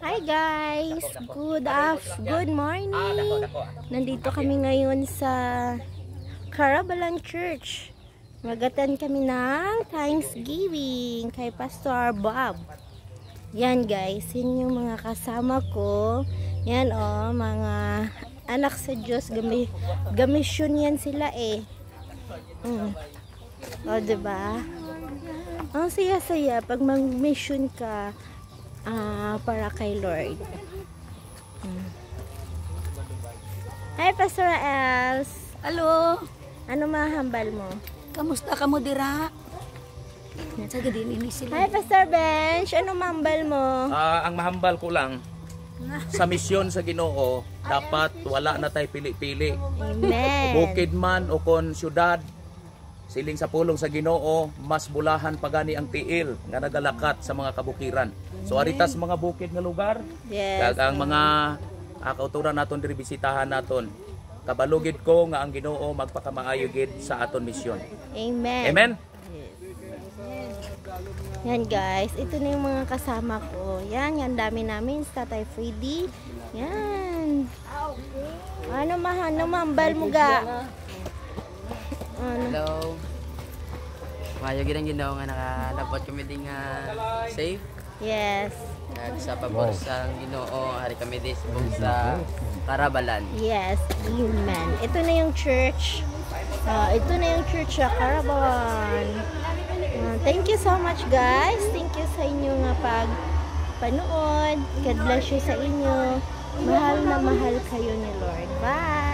Hi guys! Good morning! Nandito kami ngayon sa Carabalan Church. Magatan kami ng Thanksgiving kay Pastor Bob. Yan guys, yun yung mga kasama ko. Yan oh, mga anak sa Diyos. Gamisyon yan sila eh. O diba? Ang saya-saya pag mag-mission ka para kay Lord. Hi Pastor Els. Hello. Ano mahambal mo? Kamusta ka mo dira? Sa gadin ini sila. Hi Pastor Bench. Ano mahambal mo? Ang mahambal ko lang sa misyon sa Ginoo, dapat wala na tay pili-pili. Amen. Bukid man o kon syudad, siling sa pulong sa Ginoo, mas bulahan pagani ang tiil nga nagalakat sa mga kabukiran. So aritas mga bukid nga lugar, Yes. ang mga kauturan naton diri bisitahan naton. Kabalugid ko nga ang Ginoo magpakamaayo gid sa aton misyon. Amen. Amen. Yan guys, ito na yung mga kasama ko. Yan, yan dami namin sa Tatay Freddy. Yan. Ano mahambal mo ga? Ano? Hello. Mayo gid ang Ginoo nga nakalabot kami ding safe. Yes. Sa pabor sa Ginoo, hari kami dis sa Carabalan. Yes. Amen. Ito na yung church. Ito na yung church sa Carabalan. Thank you so much guys. Thank you sa inyo nga pagpanood. God bless you sa inyo. Mahal na mahal kayo ni Lord. Bye!